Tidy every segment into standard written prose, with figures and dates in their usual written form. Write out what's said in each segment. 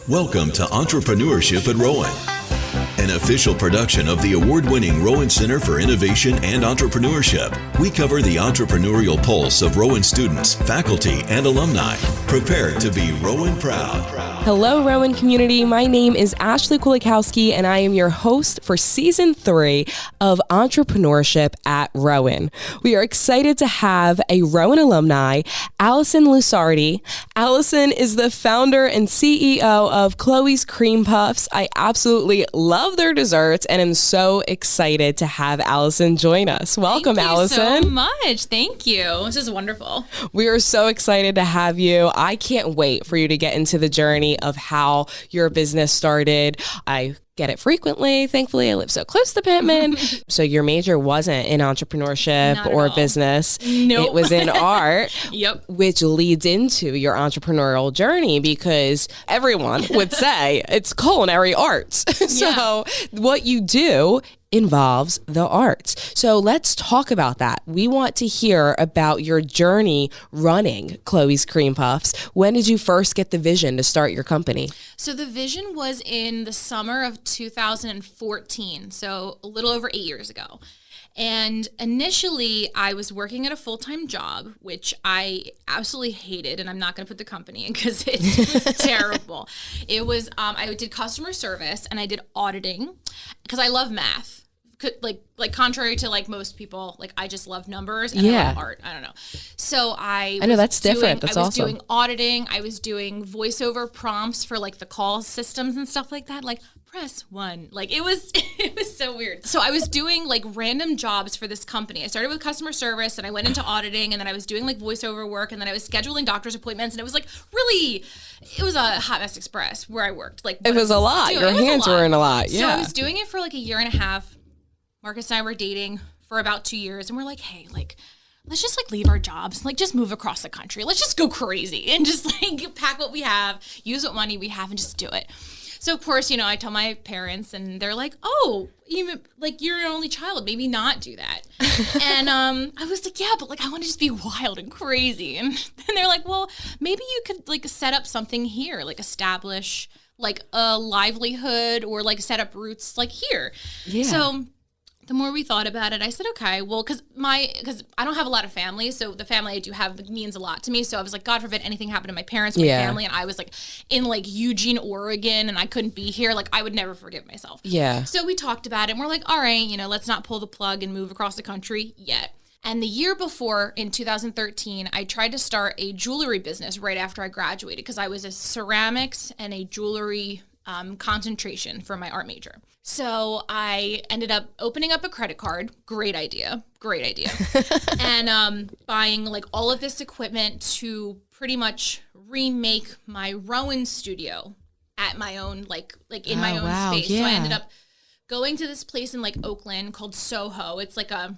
Welcome to Entrepreneurship at Rowan, an official production of the award-winning Rowan Center for Innovation and Entrepreneurship. We cover the entrepreneurial pulse of Rowan students, faculty, and alumni. Prepare to be Rowan proud. Hello, Rowan community. My name is Ashley Kulikowski, and I am your host for Season 3 of Entrepreneurship at Rowan. We are excited to have a Rowan alumni, Alison Lusardi. Alison is the founder and CEO of Chloe's Cream Puffs. I absolutely love their desserts and am so excited to have Alison join us. Welcome, Alison. Thank you so much. Thank you. This is wonderful. We are so excited to have you. I can't wait for you to get into the journey of how your business started. I get it frequently. Thankfully, I live so close to Pittman. So your major wasn't in entrepreneurship or business. Nope. It was in art, Yep. which leads into your entrepreneurial journey because everyone would say it's culinary arts. So what you do involves the arts. So let's talk about that. We want to hear about your journey running Chloe's Cream Puffs. When did you first get the vision to start your company? So the vision was in the summer of 2014, so a little over 8 years ago. And initially, I was working at a full-time job, which I absolutely hated, and I'm not going to put the company in because it was terrible. It was, I did customer service, and I did auditing because I love math. Like contrary to like most people, like I just love numbers and I love art. I don't know. So I know that's different. That's awesome. I was doing auditing. I was doing voiceover prompts for like the call systems and stuff like that. Like press 1. Like it was so weird. So I was doing like random jobs for this company. I started with customer service and I went into auditing and then I was doing like voiceover work and then I was scheduling doctor's appointments and it was like really, it was a hot mess express where I worked. Like it was a lot. Your hands were in a lot. Yeah. So I was doing it for like a year and a half. Marcus and I were dating for about 2 years and we're like, hey, like, let's just like leave our jobs, like just move across the country. Let's just go crazy and just like pack what we have, use what money we have and just do it. So of course, you know, I tell my parents and they're like, oh, you're an only child, maybe not do that. And I was like, yeah, but like I want to just be wild and crazy. And then they're like, well, maybe you could like set up something here, like establish like a livelihood or like set up roots like here. Yeah. So the more we thought about it, I said, okay, well, because I don't have a lot of family, so the family I do have means a lot to me. So I was like, God forbid anything happened to my parents, my family, and I was like in like Eugene, Oregon, and I couldn't be here. Like I would never forgive myself. Yeah. So we talked about it, and we're like, all right, you know, let's not pull the plug and move across the country yet. And the year before, in 2013, I tried to start a jewelry business right after I graduated because I was a ceramics and a jewelry concentration for my art major. So I ended up opening up a credit card. Great idea. And buying like all of this equipment to pretty much remake my Rowan studio at my own, like in my own space. Yeah. So I ended up going to this place in like Oakland called Soho. It's like have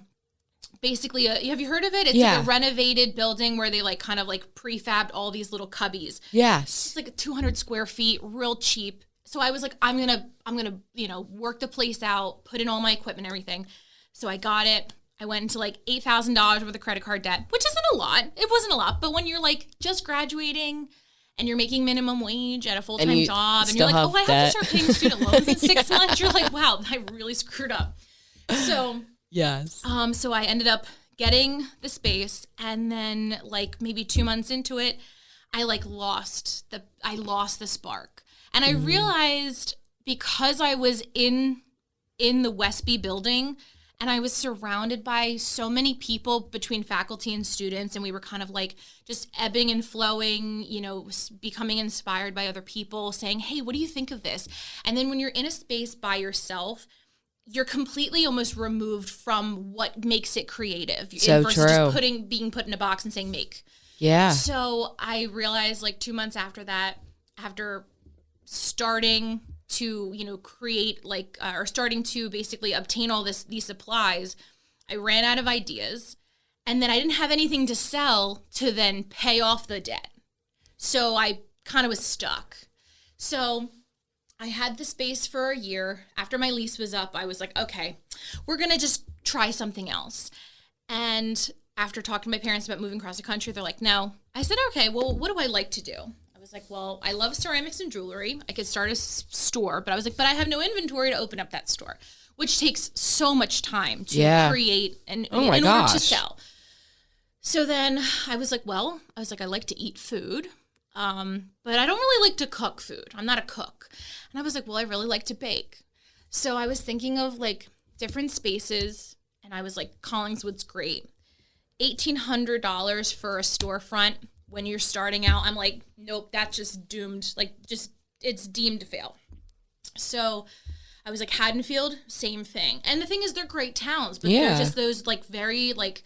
you heard of it? It's like a renovated building where they like kind of like prefabbed all these little cubbies. Yes. It's like 200 square feet, real cheap. So I was like, I'm gonna, you know, work the place out, put in all my equipment, everything. So I got it. I went into like $8,000 worth of credit card debt, which isn't a lot. It wasn't a lot, but when you're like just graduating and you're making minimum wage at a full-time job, and you're like, oh, I have to start paying student loans in 6 months. You're like, wow, I really screwed up. So yes. So I ended up getting the space, and then like maybe 2 months into it, I lost the spark. And I realized because I was in the Westby building and I was surrounded by so many people between faculty and students, and we were kind of like just ebbing and flowing, you know, becoming inspired by other people saying, hey, what do you think of this? And then when you're in a space by yourself, you're completely almost removed from what makes it creative. So versus true. Just being put in a box and saying make. Yeah. So I realized like 2 months after that, after starting to, you know, create like, or starting to basically obtain all these supplies, I ran out of ideas, and then I didn't have anything to sell to then pay off the debt. So I kind of was stuck. So I had the space for a year. After my lease was up, I was like, okay, we're going to just try something else. And after talking to my parents about moving across the country, they're like, no. I said, okay, well, what do I like to do? I was was like, well, I love ceramics and jewelry. I could start a store, but I was like, but I have no inventory to open up that store, which takes so much time to create and in order to sell. So then I was like, I like to eat food, but I don't really like to cook food. I'm not a cook. And I was like, well, I really like to bake. So I was thinking of like different spaces, and I was like, Collingswood's great. $1,800 for a storefront when you're starting out. I'm like, nope, that's just doomed. Like, it's deemed to fail. So I was like, Haddonfield, same thing. And the thing is, they're great towns, but they're just those like very like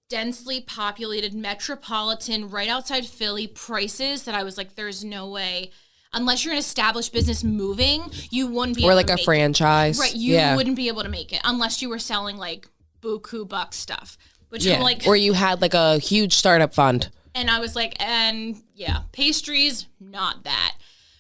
densely populated metropolitan, right outside Philly prices that I was like, there's no way. Unless you're an established business moving, you wouldn't be able to make it. Or like a franchise. Right, you wouldn't be able to make it unless you were selling like buku buck stuff. Which I'm like, or you had like a huge startup fund. And I was like, pastries, not that.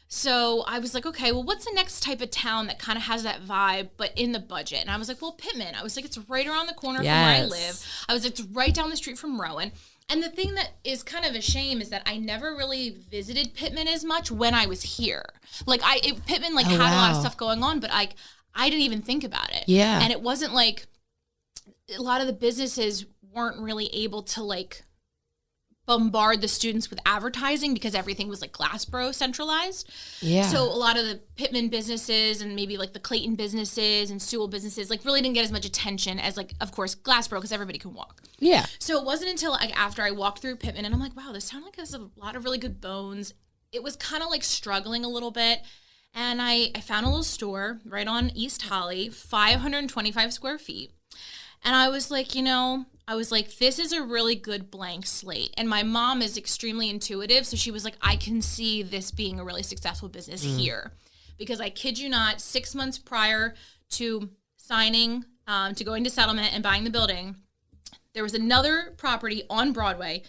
So I was like, okay, well, what's the next type of town that kind of has that vibe, but in the budget? And I was like, well, Pittman. I was like, it's right around the corner from where I live. I was like, it's right down the street from Rowan. And the thing that is kind of a shame is that I never really visited Pittman as much when I was here. Like Pittman had a lot of stuff going on, but I didn't even think about it. Yeah. And it wasn't like a lot of the businesses weren't really able to like bombard the students with advertising because everything was like Glassboro centralized. Yeah. So a lot of the Pittman businesses and maybe like the Clayton businesses and Sewell businesses like really didn't get as much attention as like, of course, Glassboro because everybody can walk. Yeah. So it wasn't until like after I walked through Pittman and I'm like, wow, this town like has a lot of really good bones. It was kind of like struggling a little bit. And I found a little store right on East Holly, 525 square feet. And I was like, this is a really good blank slate. And my mom is extremely intuitive. So she was like, I can see this being a really successful business here. Because I kid you not, 6 months prior to signing, to going to settlement and buying the building, there was another property on Broadway.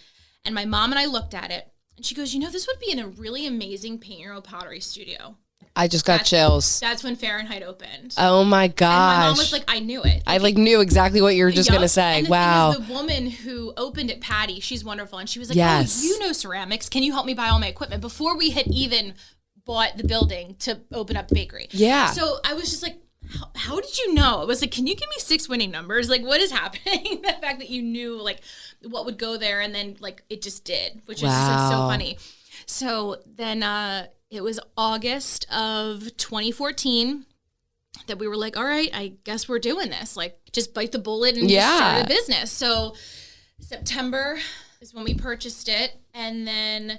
And my mom and I looked at it. And she goes, this would be in a really amazing paint your own pottery studio. I just got chills. That's when Fahrenheit opened. Oh my gosh. And my mom was like, I knew it. I knew exactly what you were just going to say. And the wow. thing is, the woman who opened it, Patty, she's wonderful. And she was like, oh, you know ceramics. Can you help me buy all my equipment? Before we had even bought the building to open up the bakery. Yeah. So I was just like, how did you know? I was like, can you give me 6 winning numbers? Like, what is happening? The fact that you knew like what would go there and then like it just did, which is just like so funny. So then it was August of 2014 that we were like, all right, I guess we're doing this. Like, just bite the bullet and just start a business. So September is when we purchased it. And then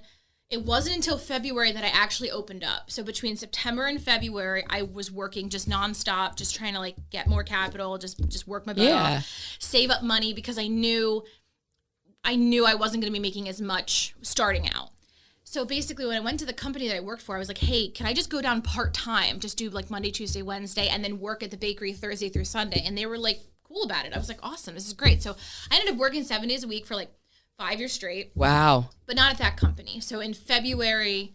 it wasn't until February that I actually opened up. So between September and February, I was working just nonstop, just trying to like get more capital, just work my butt off, save up money because I knew I wasn't going to be making as much starting out. So basically when I went to the company that I worked for, I was like, hey, can I just go down part-time, just do like Monday, Tuesday, Wednesday, and then work at the bakery Thursday through Sunday? And they were like cool about it. I was like, awesome, this is great. So I ended up working 7 days a week for like 5 years straight. Wow. But not at that company. So in February,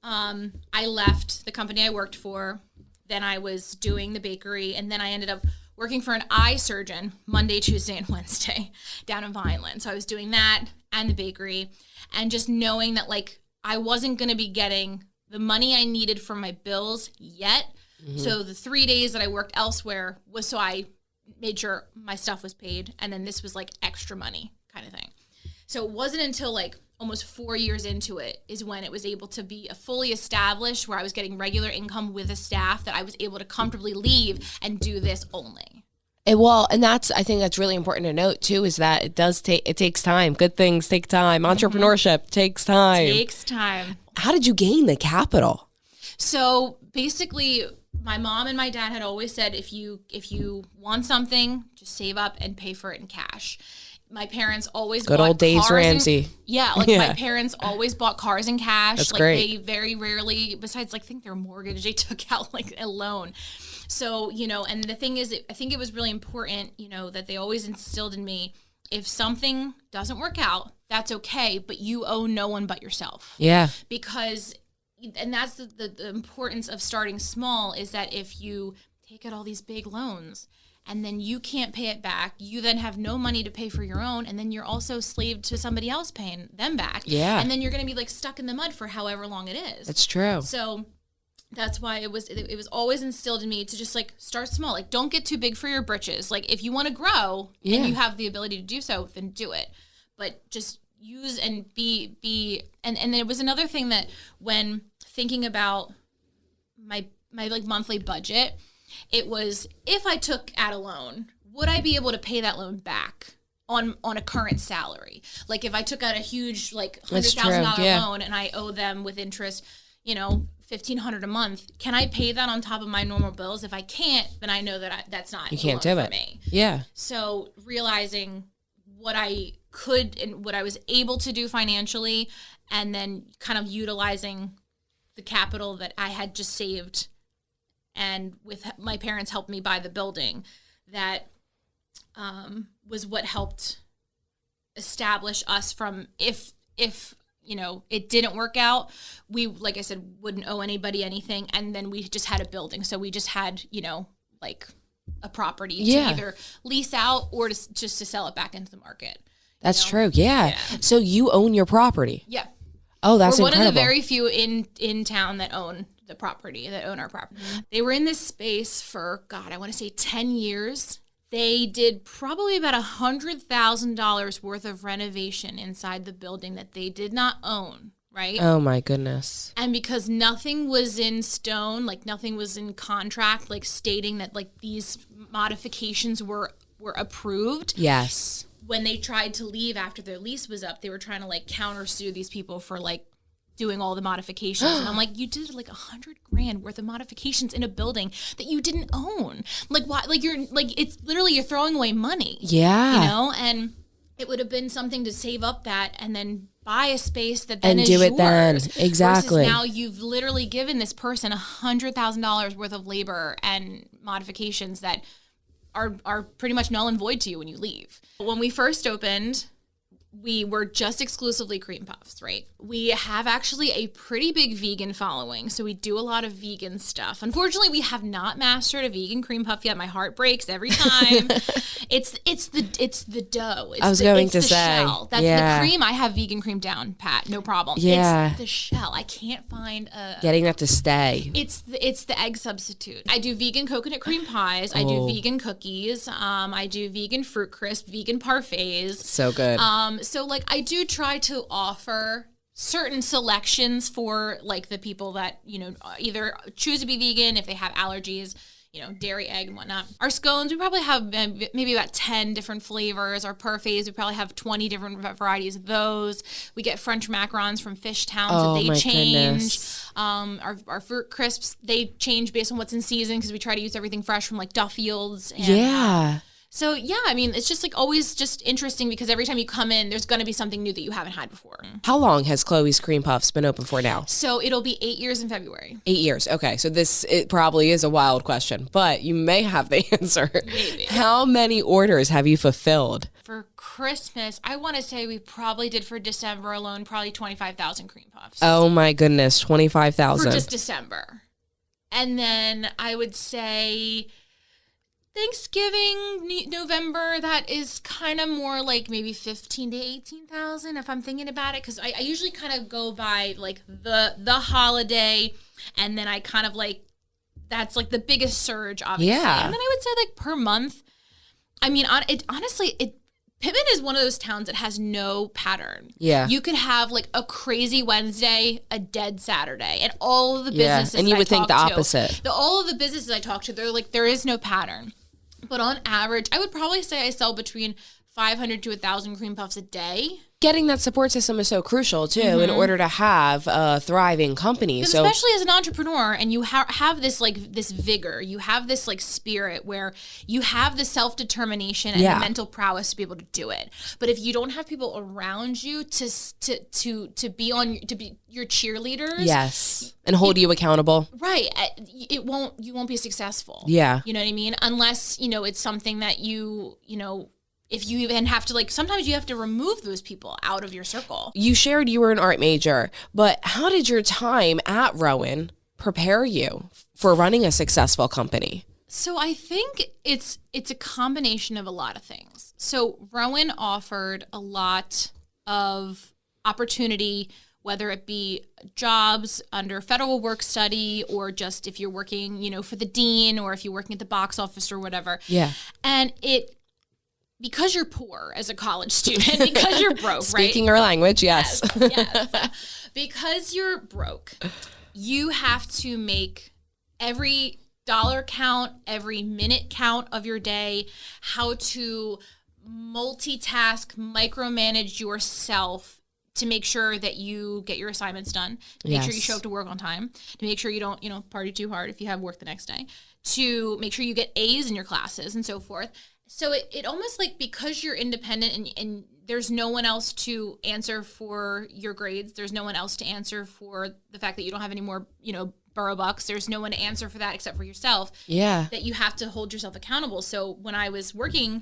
I left the company I worked for. Then I was doing the bakery, and then I ended up working for an eye surgeon Monday, Tuesday, and Wednesday down in Vineland. So I was doing that and the bakery, and just knowing that like I wasn't going to be getting the money I needed for my bills yet. Mm-hmm. So the 3 days that I worked elsewhere was so I made sure my stuff was paid, and then this was like extra money kind of thing. So it wasn't until like almost 4 years into it is when it was able to be a fully established where I was getting regular income with a staff that I was able to comfortably leave and do this only. And I think that's really important to note too, is that it takes time. Good things take time. Entrepreneurship takes time. Takes time. How did you gain the capital? So basically, my mom and my dad had always said, if you want something, just save up and pay for it in cash. My parents always good old Dave's Ramsey. My parents always bought cars in cash. That's like great. They very rarely, besides like I think their mortgage, they took out like a loan. So, and the thing is, I think it was really important, that they always instilled in me, if something doesn't work out, that's okay, but you owe no one but yourself. Yeah. Because, and that's the importance of starting small, is that if you take out all these big loans and then you can't pay it back. You then have no money to pay for your own, and then you're also slaved to somebody else paying them back. Yeah. And then you're going to be like stuck in the mud for however long it is. That's true. So that's why it was always instilled in me to just like start small. Like, don't get too big for your britches. Like, if you want to grow and you have the ability to do so, then do it. But just use and be and it was another thing that when thinking about my like monthly budget, it was, if I took out a loan, would I be able to pay that loan back on a current salary? Like, if I took out a huge like $100,000 loan and I owe them with interest, $1,500 a month, can I pay that on top of my normal bills? If I can't, then I know that that's not you can't do it for me. Yeah. So realizing what I could and what I was able to do financially, and then kind of utilizing the capital that I had just saved, and with my parents helped me buy the building, that was what helped establish us from if it didn't work out, we, like I said, wouldn't owe anybody anything. And then we just had a building. So we just had, like a property to either lease out or just to sell it back into the market. That's true. Yeah. So you own your property. Yeah. Oh, that's incredible. We're one of the very few in town that own our property. Mm-hmm. They were in this space for, I want to say 10 years. They did probably about $100,000 worth of renovation inside the building that they did not own, right? Oh, my goodness. And because nothing was in stone, like nothing was in contract, like stating that like these modifications were approved. Yes. When they tried to leave after their lease was up, they were trying to like countersue these people for like doing all the modifications. And I'm like, you did like $100,000 worth of modifications in a building that you didn't own. Like, why? Like, you're like, it's literally, you're throwing away money. Yeah. And it would have been something to save up that and then buy a space that then is yours. And do it then. Exactly. Versus now you've literally given this person $100,000 worth of labor and modifications that are pretty much null and void to you when you leave. When we first opened, we were just exclusively cream puffs, right? We have actually a pretty big vegan following, so we do a lot of vegan stuff. Unfortunately, we have not mastered a vegan cream puff yet. My heart breaks every time. It's the dough. I was going to say, shell. That's the cream. I have vegan cream down, Pat. No problem. Yeah. It's the shell. I can't find getting that to stay. It's the egg substitute. I do vegan coconut cream pies. I do vegan cookies. I do vegan fruit crisp, vegan parfaits. So good. So like I do try to offer certain selections for like the people that, either choose to be vegan if they have allergies, dairy, egg, and whatnot. Our scones, we probably have maybe about 10 different flavors. Our parfaits, we probably have 20 different varieties of those. We get French macarons from Fish Towns that they change. Our fruit crisps, they change based on what's in season because we try to use everything fresh from like Duffields. And, so, it's just like always just interesting because every time you come in, there's going to be something new that you haven't had before. How long has Chloe's Cream Puffs been open for now? So it'll be 8 years in February. 8 years. Okay. So it probably is a wild question, but you may have the answer. Maybe. How many orders have you fulfilled? For Christmas, I want to say we probably did for December alone, probably 25,000 cream puffs. Oh my goodness. 25,000. For just December. And then I would say Thanksgiving, November, that is kind of more like maybe 15 to 18,000 if I'm thinking about it. Because I usually kind of go by like the holiday, and then I kind of like, that's like the biggest surge, obviously. Yeah. And then I would say like per month, I mean, Pittman is one of those towns that has no pattern. Yeah. You could have like a crazy Wednesday, a dead Saturday, and all of the businesses and you would think the opposite. All of the businesses I talk to, they're like, there is no pattern. But on average, I would probably say I sell between 500 to 1,000 cream puffs a day. Getting that support system is so crucial, too, in order to have a thriving company. So, especially as an entrepreneur, and you have this, like, this vigor. You have this, like, spirit where you have the self-determination and the mental prowess to be able to do it. But if you don't have people around you to be your cheerleaders. Yes. And hold you accountable. Right. You won't be successful. Yeah. You know what I mean? Unless, it's something that if you even have to, like, sometimes you have to remove those people out of your circle. You shared you were an art major, but how did your time at Rowan prepare you for running a successful company? So I think it's a combination of a lot of things. So Rowan offered a lot of opportunity, whether it be jobs under federal work study or just if you're working, for the dean or if you're working at the box office or whatever. Yeah. And because you're poor as a college student, because you're broke, Speaking our language, yes. Yes. Because you're broke, you have to make every dollar count, every minute count of your day, how to multitask, micromanage yourself to make sure that you get your assignments done, to make sure you show up to work on time, to make sure you don't, party too hard if you have work the next day, to make sure you get A's in your classes and so forth. So it almost like because you're independent and there's no one else to answer for your grades, there's no one else to answer for the fact that you don't have any more, borough bucks, there's no one to answer for that except for yourself. Yeah. That you have to hold yourself accountable. So when I was going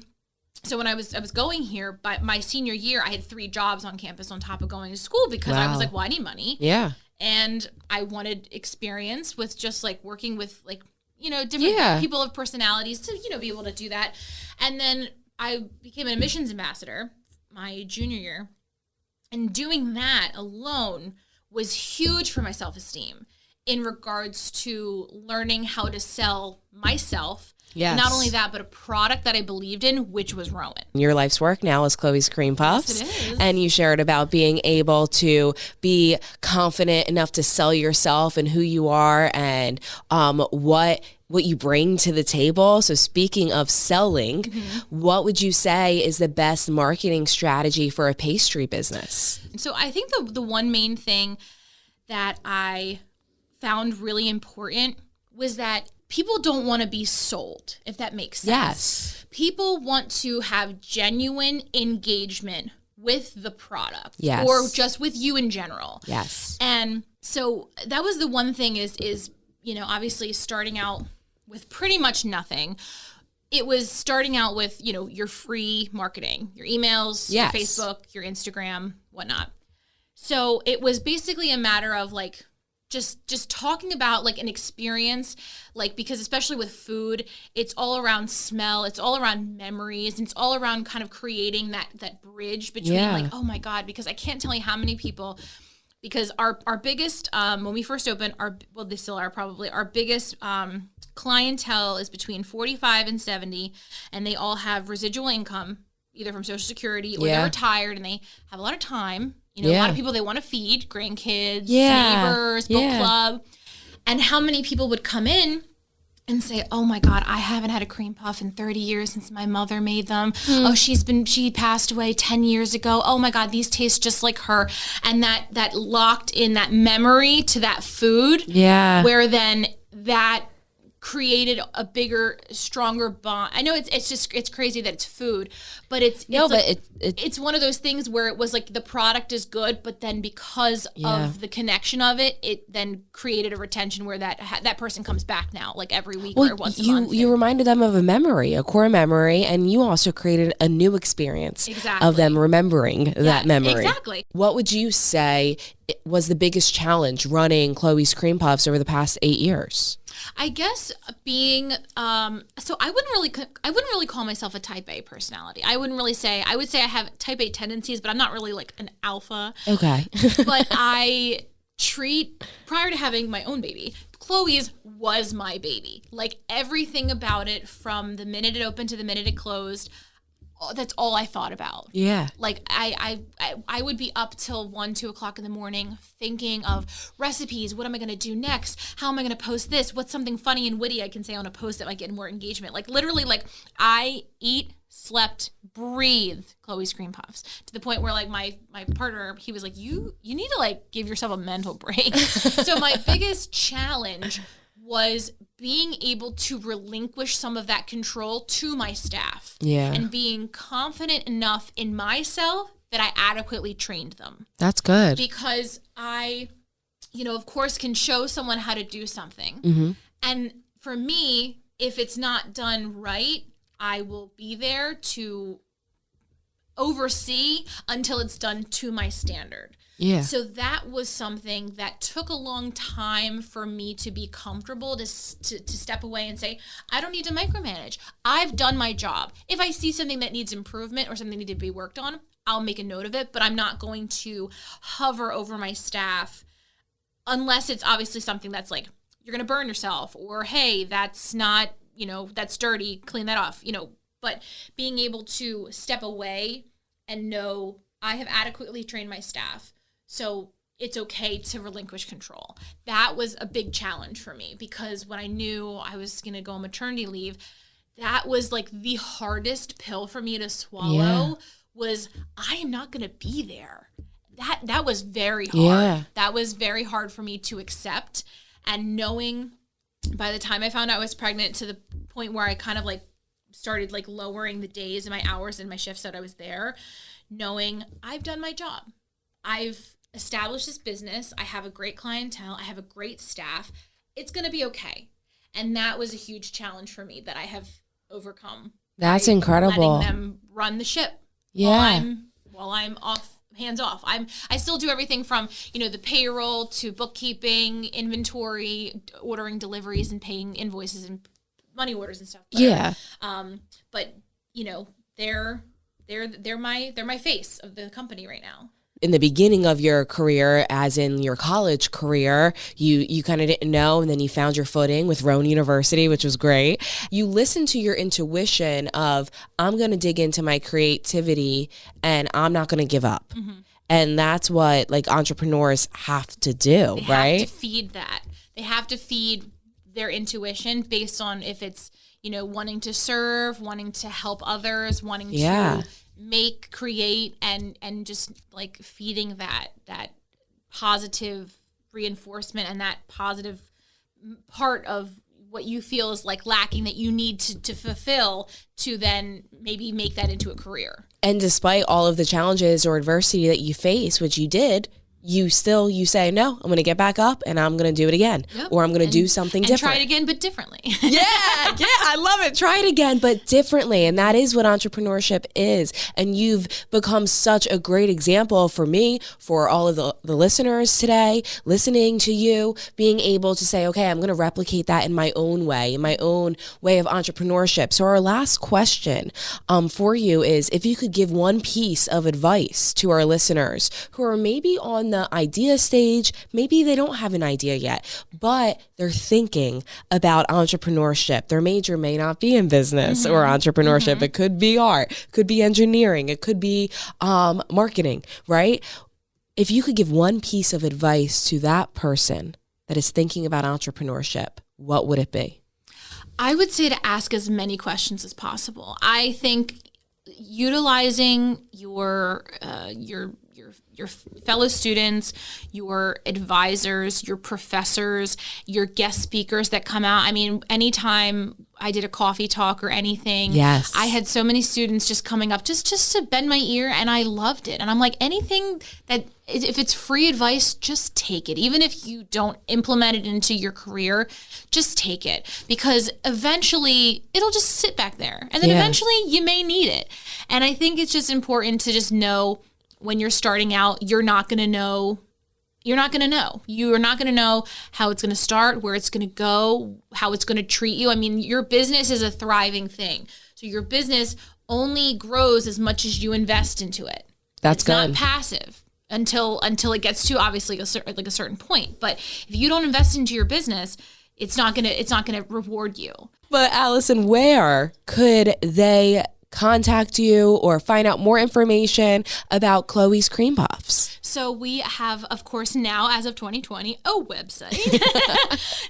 here, by my senior year, I had 3 jobs on campus on top of going to school because I was like, well, I need money. Yeah. And I wanted experience with just like working with like, different people of personalities to, be able to do that. And then I became an admissions ambassador my junior year. And doing that alone was huge for my self-esteem in regards to learning how to sell myself. Yes. Not only that, but a product that I believed in, which was Rowan. Your life's work now is Chloe's Cream Puffs. Yes, it is. And you shared about being able to be confident enough to sell yourself and who you are and what you bring to the table. So speaking of selling, what would you say is the best marketing strategy for a pastry business? So I think the one main thing that I found really important was that people don't want to be sold, if that makes sense. Yes. People want to have genuine engagement with the product. Yes. Or just with you in general. Yes. And so that was the one thing is obviously starting out with pretty much nothing. It was starting out with, your free marketing, your emails, yes. your Facebook, your Instagram, whatnot. So it was basically a matter of like, just talking about like an experience, like, because especially with food, it's all around smell, it's all around memories, and it's all around kind of creating that bridge between like, oh my God, because I can't tell you how many people, because our biggest, when we first opened, they still are probably, our biggest clientele is between 45 and 70, and they all have residual income, either from Social Security or they're retired, and they have a lot of time. A lot of people they want to feed, grandkids, neighbors, book club. And how many people would come in and say, oh my God, I haven't had a cream puff in 30 years since my mother made them. Oh, she passed away 10 years ago. Oh my God, these taste just like her. And that locked in that memory to that food. Yeah. Where then that created a bigger, stronger bond. I know it's crazy that it's food, but it's one of those things where it was like the product is good, but then because of the connection of it, it then created a retention where that person comes back now, like every week or once a month. You reminded them of a core memory, and you also created a new experience of them remembering that memory. Exactly. What would you say was the biggest challenge running Chloe's Cream Puffs over the past 8 years? I guess being so I wouldn't really call myself a type A personality. I would say I have type A tendencies, but I'm not really like an alpha. Okay. But I treat, prior to having my own baby, Chloe's was my baby. Like everything about it, from the minute it opened to the minute it closed, that's all I thought about. Yeah. Like I would be up till 1-2 o'clock in the morning thinking of recipes. What am I going to do next? How am I going to post this? What's something funny and witty I can say on a post that might get more engagement? Like literally, like I eat, slept, breathe Chloe's Cream Puffs, to the point where like my partner, he was like, you need to like give yourself a mental break. So my biggest challenge was being able to relinquish some of that control to my staff. Yeah. And being confident enough in myself that I adequately trained them. That's good. Because I, of course, can show someone how to do something. Mm-hmm. And for me, if it's not done right, I will be there to oversee until it's done to my standard. Yeah. So that was something that took a long time for me to be comfortable to step away and say, I don't need to micromanage. I've done my job. If I see something that needs improvement or something that need to be worked on, I'll make a note of it, but I'm not going to hover over my staff unless it's obviously something that's like, you're going to burn yourself, or, hey, that's not, that's dirty, clean that off, but being able to step away and know I have adequately trained my staff. So it's okay to relinquish control. That was a big challenge for me, because when I knew I was going to go on maternity leave, that was like the hardest pill for me to swallow, was I am not going to be there. That was very hard. Yeah. That was very hard for me to accept. And knowing by the time I found out I was pregnant, to the point where I kind of like started like lowering the days and my hours and my shifts that I was there, knowing I've done my job. I've established this business. I have a great clientele. I have a great staff. It's going to be okay. And that was a huge challenge for me that I have overcome. That's incredible. Letting them run the ship. Yeah. While I'm off, hands off. I still do everything from, the payroll to bookkeeping, inventory, ordering deliveries and paying invoices and money orders and stuff. But they're my face of the company right now. In the beginning of your career, as in your college career, you kind of didn't know, and then you found your footing with Rowan University, which was great. You listened to your intuition of, I'm going to dig into my creativity and I'm not going to give up. Mm-hmm. And that's what like entrepreneurs have to do, right? They have to feed that. They have to feed their intuition based on if it's, wanting to serve, wanting to help others, wanting to make, create, and just like feeding that positive reinforcement and that positive part of what you feel is like lacking that you need to fulfill to then maybe make that into a career. And despite all of the challenges or adversity that you face, which you did, you say, no, I'm going to get back up and I'm going to do it again. Yep. Or I'm going to do something different. Try it again, but differently. Yeah, I love it. Try it again, but differently. And that is what entrepreneurship is. And you've become such a great example for me, for all of the listeners today, listening to you, being able to say, okay, I'm going to replicate that in my own way of entrepreneurship. So our last question for you is, if you could give one piece of advice to our listeners who are maybe on the idea stage, maybe they don't have an idea yet, but they're thinking about entrepreneurship. Their major may not be in business or entrepreneurship. Mm-hmm. It could be art, could be engineering, it could be marketing, right? If you could give one piece of advice to that person that is thinking about entrepreneurship, what would it be? I would say to ask as many questions as possible. I think utilizing your fellow students, your advisors, your professors, your guest speakers that come out. I mean, anytime I did a coffee talk or anything, yes, I had so many students just coming up just to bend my ear, and I loved it. And I'm like, anything that, if it's free advice, just take it. Even if you don't implement it into your career, just take it, because eventually it'll just sit back there, and then eventually you may need it. And I think it's just important to just know, when you're starting out, you're not going to know. You're not going to know. You are not going to know how it's going to start, where it's going to go, how it's going to treat you. I mean, your business is a thriving thing. So your business only grows as much as you invest into it. That's good. It's not passive until it gets to obviously a certain point. But if you don't invest into your business, it's not going to reward you. But Alison, where could they contact you or find out more information about Chloe's Creme Puffs? So we have, of course, now as of 2020, a website,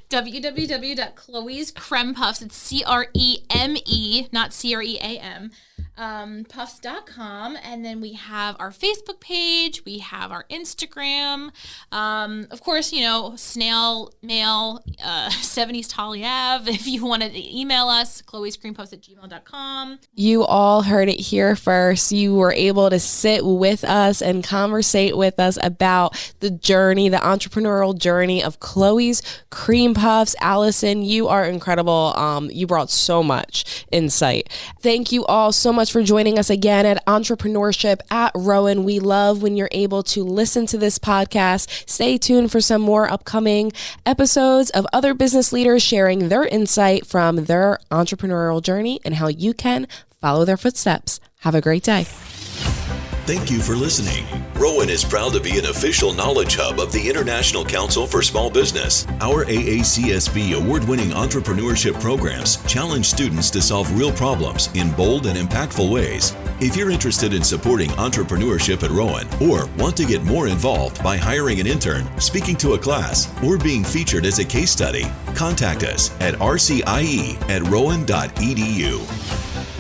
www.chloescremepuffs. It's CREME, not CREAM. Puffs.com, and then we have our Facebook page, we have our Instagram, of course, snail mail, 70s Tolly Ave, if you want to email us, chloescremepuffs@gmail.com. You all heard it here first. You were able to sit with us and conversate with us about the journey, the entrepreneurial journey of Chloe's Creme Puffs. Alison, you are incredible. You brought so much insight. Thank you all so much much for joining us again at Entrepreneurship at Rowan. We love when you're able to listen to this podcast. Stay tuned for some more upcoming episodes of other business leaders sharing their insight from their entrepreneurial journey and how you can follow their footsteps. Have a great day. Thank you for listening. Rowan is proud to be an official knowledge hub of the International Council for Small Business. Our AACSB award-winning entrepreneurship programs challenge students to solve real problems in bold and impactful ways. If you're interested in supporting entrepreneurship at Rowan or want to get more involved by hiring an intern, speaking to a class, or being featured as a case study, contact us at rcie@rowan.edu.